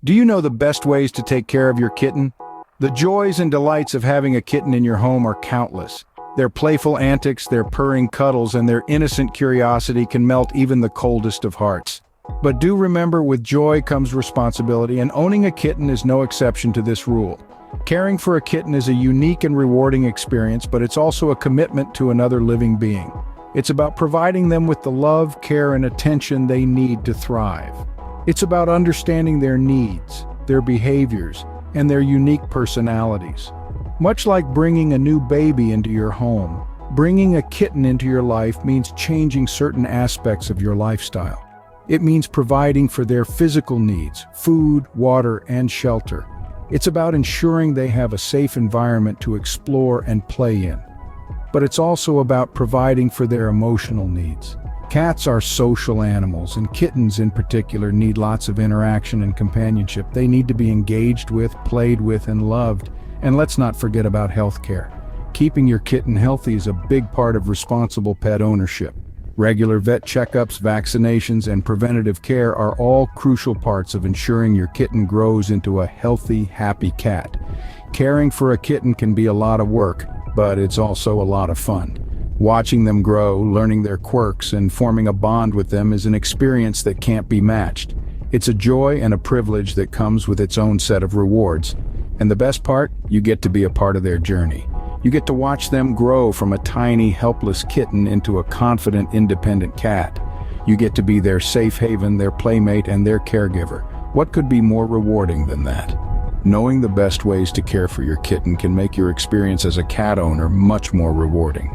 Do you know the best ways to take care of your kitten? The joys and delights of having a kitten in your home are countless. Their playful antics, their purring cuddles, and their innocent curiosity can melt even the coldest of hearts. But do remember, with joy comes responsibility, and owning a kitten is no exception to this rule. Caring for a kitten is a unique and rewarding experience, but it's also a commitment to another living being. It's about providing them with the love, care, and attention they need to thrive. It's about understanding their needs, their behaviors, and their unique personalities. Much like bringing a new baby into your home, bringing a kitten into your life means changing certain aspects of your lifestyle. It means providing for their physical needs, food, water, and shelter. It's about ensuring they have a safe environment to explore and play in. But it's also about providing for their emotional needs. Cats are social animals, and kittens in particular need lots of interaction and companionship. They need to be engaged with, played with, and loved. And let's not forget about health care. Keeping your kitten healthy is a big part of responsible pet ownership. Regular vet checkups, vaccinations, and preventative care are all crucial parts of ensuring your kitten grows into a healthy, happy cat. Caring for a kitten can be a lot of work, but it's also a lot of fun. Watching them grow, learning their quirks, and forming a bond with them is an experience that can't be matched. It's a joy and a privilege that comes with its own set of rewards. And the best part, you get to be a part of their journey. You get to watch them grow from a tiny, helpless kitten into a confident, independent cat. You get to be their safe haven, their playmate, and their caregiver. What could be more rewarding than that? Knowing the best ways to care for your kitten can make your experience as a cat owner much more rewarding.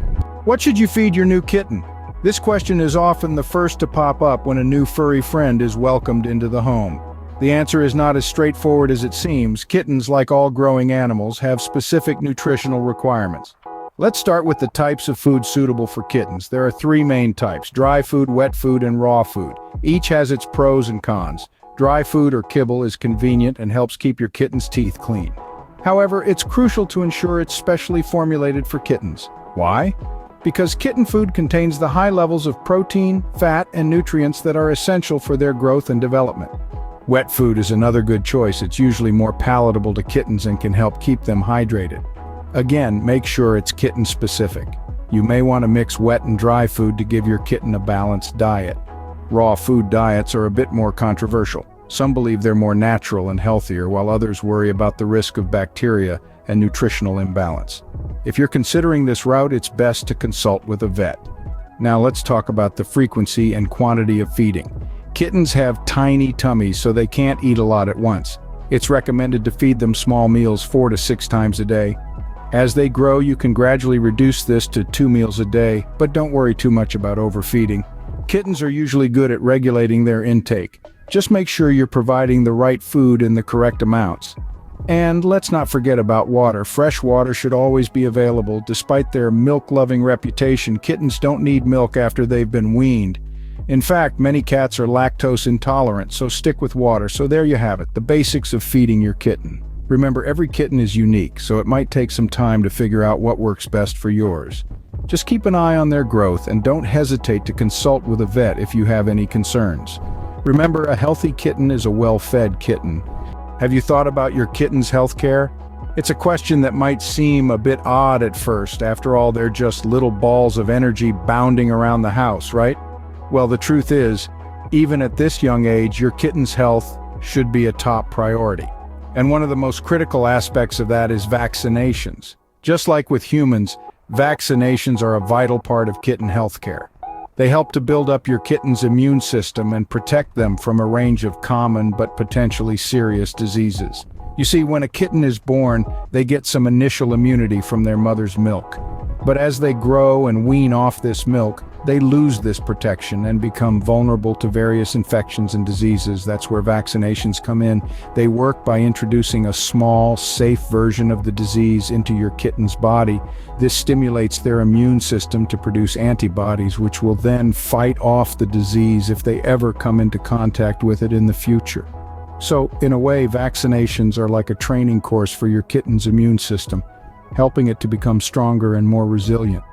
What should you feed your new kitten? This question is often the first to pop up when a new furry friend is welcomed into the home. The answer is not as straightforward as it seems. Kittens, like all growing animals, have specific nutritional requirements. Let's start with the types of food suitable for kittens. There are three main types: dry food, wet food, and raw food. Each has its pros and cons. Dry food or kibble is convenient and helps keep your kitten's teeth clean. However, it's crucial to ensure it's specially formulated for kittens. Why? Because kitten food contains the high levels of protein, fat, and nutrients that are essential for their growth and development. Wet food is another good choice. It's usually more palatable to kittens and can help keep them hydrated. Again, make sure it's kitten-specific. You may want to mix wet and dry food to give your kitten a balanced diet. Raw food diets are a bit more controversial. Some believe they're more natural and healthier, while others worry about the risk of bacteria and nutritional imbalance. If you're considering this route, it's best to consult with a vet. Now let's talk about the frequency and quantity of feeding. Kittens have tiny tummies, so they can't eat a lot at once. It's recommended to feed them small meals 4 to 6 times a day. As they grow, you can gradually reduce this to 2 meals a day, but don't worry too much about overfeeding. Kittens are usually good at regulating their intake. Just make sure you're providing the right food in the correct amounts. And let's not forget about water. Fresh water should always be available. Despite their milk-loving reputation, kittens don't need milk after they've been weaned. In fact, many cats are lactose intolerant, so stick with water. So there you have it, the basics of feeding your kitten. Remember, every kitten is unique, so it might take some time to figure out what works best for yours. Just keep an eye on their growth and don't hesitate to consult with a vet if you have any concerns. Remember, a healthy kitten is a well-fed kitten. Have you thought about your kitten's health care? It's a question that might seem a bit odd at first. After all, they're just little balls of energy bounding around the house, right? Well, the truth is, even at this young age, your kitten's health should be a top priority. And one of the most critical aspects of that is vaccinations. Just like with humans, vaccinations are a vital part of kitten health care. They help to build up your kitten's immune system and protect them from a range of common but potentially serious diseases. You see, when a kitten is born, they get some initial immunity from their mother's milk. But as they grow and wean off this milk, they lose this protection and become vulnerable to various infections and diseases. That's where vaccinations come in. They work by introducing a small, safe version of the disease into your kitten's body. This stimulates their immune system to produce antibodies, which will then fight off the disease if they ever come into contact with it in the future. So, in a way, vaccinations are like a training course for your kitten's immune system, helping it to become stronger and more resilient.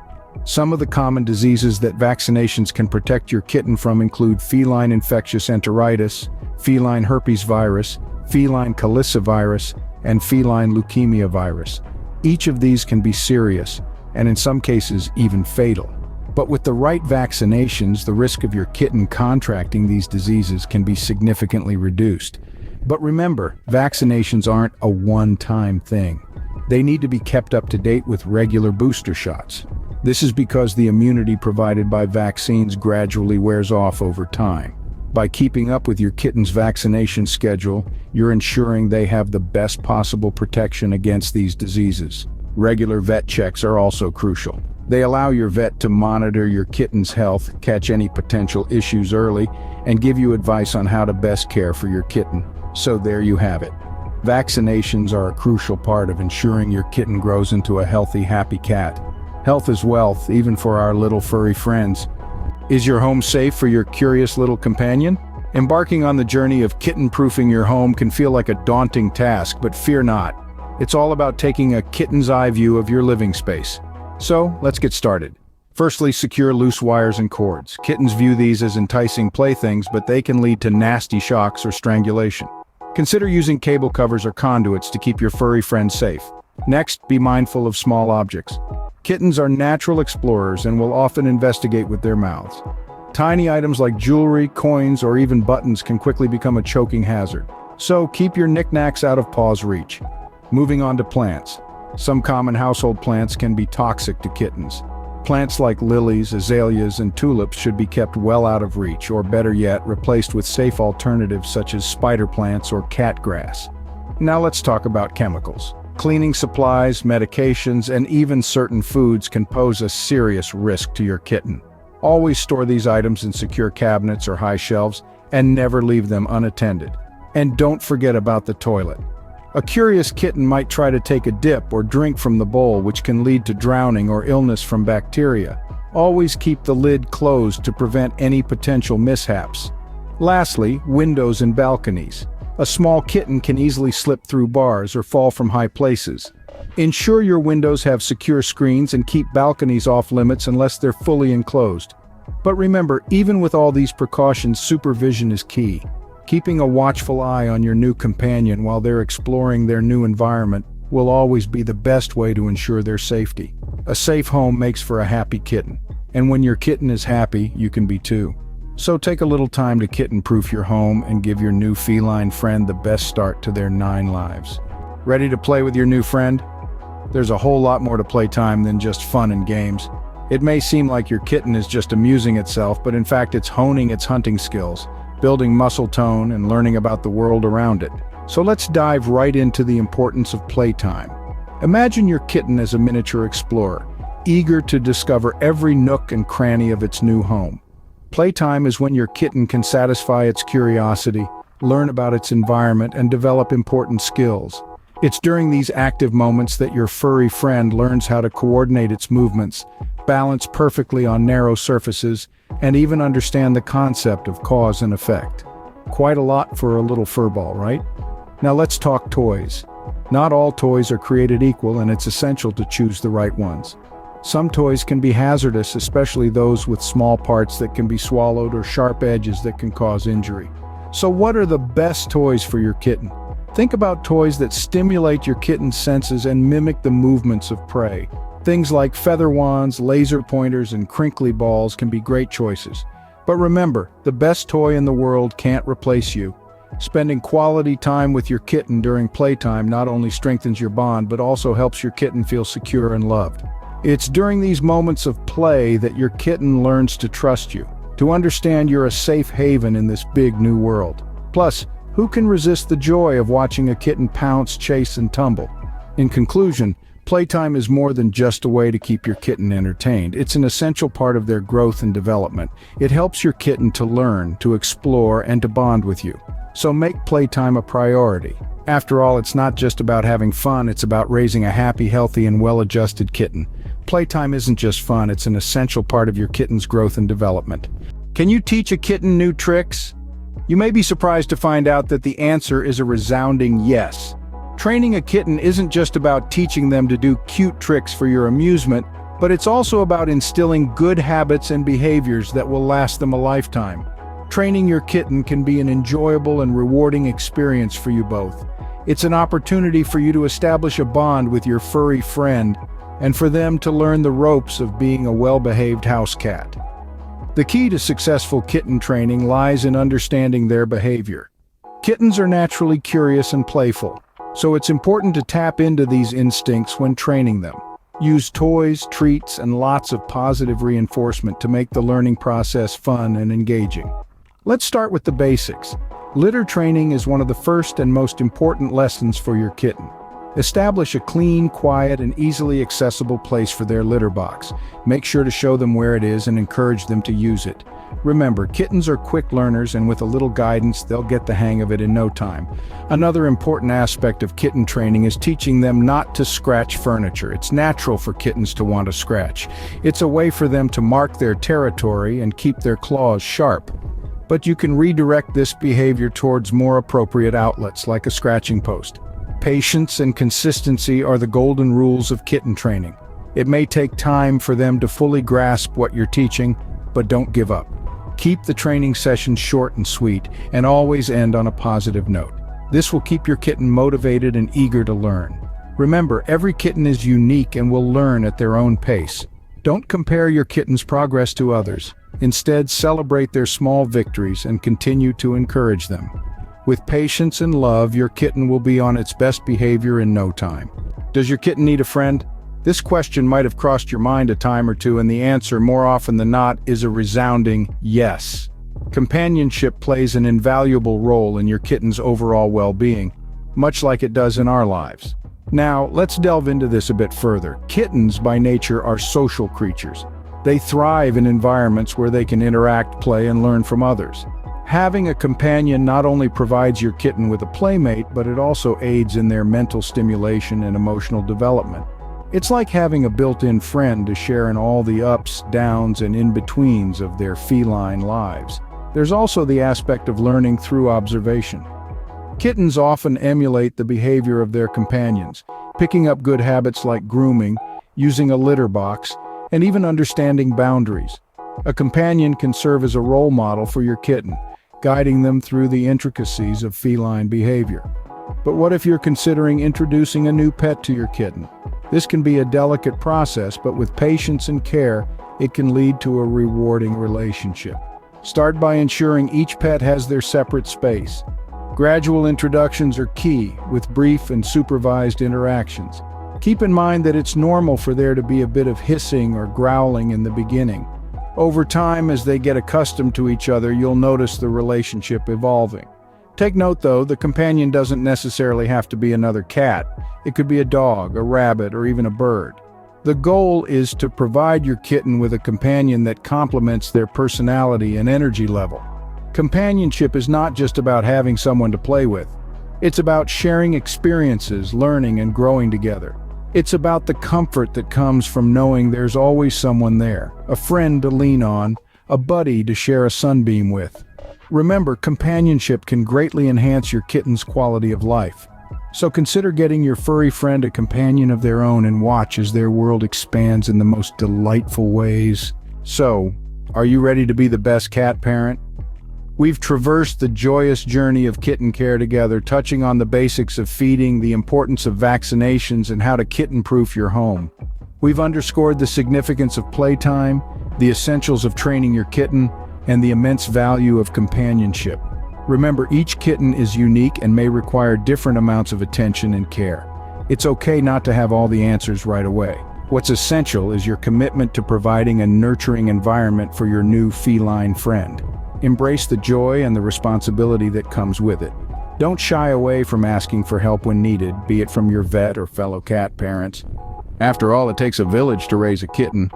Some of the common diseases that vaccinations can protect your kitten from include feline infectious enteritis, feline herpes virus, feline calicivirus, and feline leukemia virus. Each of these can be serious, and in some cases even fatal. But with the right vaccinations, the risk of your kitten contracting these diseases can be significantly reduced. But remember, vaccinations aren't a one-time thing. They need to be kept up to date with regular booster shots. This is because the immunity provided by vaccines gradually wears off over time. By keeping up with your kitten's vaccination schedule, you're ensuring they have the best possible protection against these diseases. Regular vet checks are also crucial. They allow your vet to monitor your kitten's health, catch any potential issues early, and give you advice on how to best care for your kitten. So there you have it. Vaccinations are a crucial part of ensuring your kitten grows into a healthy, happy cat. Health is wealth, even for our little furry friends. Is your home safe for your curious little companion? Embarking on the journey of kitten-proofing your home can feel like a daunting task, but fear not. It's all about taking a kitten's eye view of your living space. So, let's get started. Firstly, secure loose wires and cords. Kittens view these as enticing playthings, but they can lead to nasty shocks or strangulation. Consider using cable covers or conduits to keep your furry friends safe. Next, be mindful of small objects. Kittens are natural explorers and will often investigate with their mouths. Tiny items like jewelry, coins, or even buttons can quickly become a choking hazard. So keep your knickknacks out of paw's reach. Moving on to plants. Some common household plants can be toxic to kittens. Plants like lilies, azaleas, and tulips should be kept well out of reach, or better yet, replaced with safe alternatives such as spider plants or catgrass. Now let's talk about chemicals. Cleaning supplies, medications, and even certain foods can pose a serious risk to your kitten. Always store these items in secure cabinets or high shelves, and never leave them unattended. And don't forget about the toilet. A curious kitten might try to take a dip or drink from the bowl, which can lead to drowning or illness from bacteria. Always keep the lid closed to prevent any potential mishaps. Lastly, windows and balconies. A small kitten can easily slip through bars or fall from high places. Ensure your windows have secure screens and keep balconies off limits unless they're fully enclosed. But remember, even with all these precautions, supervision is key. Keeping a watchful eye on your new companion while they're exploring their new environment will always be the best way to ensure their safety. A safe home makes for a happy kitten, and when your kitten is happy, you can be too. So take a little time to kitten-proof your home and give your new feline friend the best start to their 9 lives. Ready to play with your new friend? There's a whole lot more to Playtime than just fun and games. It may seem like your kitten is just amusing itself, but in fact it's honing its hunting skills, building muscle tone, and learning about the world around it. So let's dive right into the importance of playtime. Imagine your kitten as a miniature explorer, eager to discover every nook and cranny of its new home. Playtime is when your kitten can satisfy its curiosity, learn about its environment, and develop important skills. It's during these active moments that your furry friend learns how to coordinate its movements, balance perfectly on narrow surfaces, and even understand the concept of cause and effect. Quite a lot for a little furball, right? Now let's talk toys. Not all toys are created equal, and it's essential to choose the right ones. Some toys can be hazardous, especially those with small parts that can be swallowed or sharp edges that can cause injury. So what are the best toys for your kitten? Think about toys that stimulate your kitten's senses and mimic the movements of prey. Things like feather wands, laser pointers, and crinkly balls can be great choices. But remember, the best toy in the world can't replace you. Spending quality time with your kitten during playtime not only strengthens your bond, but also helps your kitten feel secure and loved. It's during these moments of play that your kitten learns to trust you, to understand you're a safe haven in this big new world. Plus, who can resist the joy of watching a kitten pounce, chase, and tumble? In conclusion, playtime is more than just a way to keep your kitten entertained. It's an essential part of their growth and development. It helps your kitten to learn, to explore, and to bond with you. So make playtime a priority. After all, it's not just about having fun, it's about raising a happy, healthy, and well-adjusted kitten. Playtime isn't just fun, it's an essential part of your kitten's growth and development. Can you teach a kitten new tricks? You may be surprised to find out that the answer is a resounding yes. Training a kitten isn't just about teaching them to do cute tricks for your amusement, but it's also about instilling good habits and behaviors that will last them a lifetime. Training your kitten can be an enjoyable and rewarding experience for you both. It's an opportunity for you to establish a bond with your furry friend and for them to learn the ropes of being a well-behaved house cat. The key to successful kitten training lies in understanding their behavior. Kittens are naturally curious and playful, so it's important to tap into these instincts when training them. Use toys, treats, and lots of positive reinforcement to make the learning process fun and engaging. Let's start with the basics. Litter training is one of the first and most important lessons for your kitten. Establish a clean, quiet, and easily accessible place for their litter box. Make sure to show them where it is and encourage them to use it. Remember, kittens are quick learners, and with a little guidance, they'll get the hang of it in no time. Another important aspect of kitten training is teaching them not to scratch furniture. It's natural for kittens to want to scratch. It's a way for them to mark their territory and keep their claws sharp. But you can redirect this behavior towards more appropriate outlets, like a scratching post. Patience and consistency are the golden rules of kitten training. It may take time for them to fully grasp what you're teaching, but don't give up. Keep the training sessions short and sweet, and always end on a positive note. This will keep your kitten motivated and eager to learn. Remember, every kitten is unique and will learn at their own pace. Don't compare your kitten's progress to others. Instead, celebrate their small victories and continue to encourage them. With patience and love, your kitten will be on its best behavior in no time. Does your kitten need a friend? This question might have crossed your mind a time or two, and the answer, more often than not, is a resounding yes. Companionship plays an invaluable role in your kitten's overall well-being, much like it does in our lives. Now, let's delve into this a bit further. Kittens, by nature, are social creatures. They thrive in environments where they can interact, play, and learn from others. Having a companion not only provides your kitten with a playmate, but it also aids in their mental stimulation and emotional development. It's like having a built-in friend to share in all the ups, downs, and in-betweens of their feline lives. There's also the aspect of learning through observation. Kittens often emulate the behavior of their companions, picking up good habits like grooming, using a litter box, and even understanding boundaries. A companion can serve as a role model for your kitten, guiding them through the intricacies of feline behavior. But what if you're considering introducing a new pet to your kitten? This can be a delicate process, but with patience and care, it can lead to a rewarding relationship. Start by ensuring each pet has their separate space. Gradual introductions are key, with brief and supervised interactions. Keep in mind that it's normal for there to be a bit of hissing or growling in the beginning. Over time, as they get accustomed to each other, you'll notice the relationship evolving. Take note, though, the companion doesn't necessarily have to be another cat. It could be a dog, a rabbit, or even a bird. The goal is to provide your kitten with a companion that complements their personality and energy level. Companionship is not just about having someone to play with. It's about sharing experiences, learning, and growing together. It's about the comfort that comes from knowing there's always someone there, a friend to lean on, a buddy to share a sunbeam with. Remember, companionship can greatly enhance your kitten's quality of life. So consider getting your furry friend a companion of their own and watch as their world expands in the most delightful ways. So, are you ready to be the best cat parent? We've traversed the joyous journey of kitten care together, touching on the basics of feeding, the importance of vaccinations, and how to kitten-proof your home. We've underscored the significance of playtime, the essentials of training your kitten, and the immense value of companionship. Remember, each kitten is unique and may require different amounts of attention and care. It's okay not to have all the answers right away. What's essential is your commitment to providing a nurturing environment for your new feline friend. Embrace the joy and the responsibility that comes with it. Don't shy away from asking for help when needed, be it from your vet or fellow cat parents. After all, it takes a village to raise a kitten.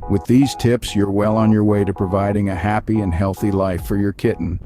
With these tips, you're well on your way to providing a happy and healthy life for your kitten.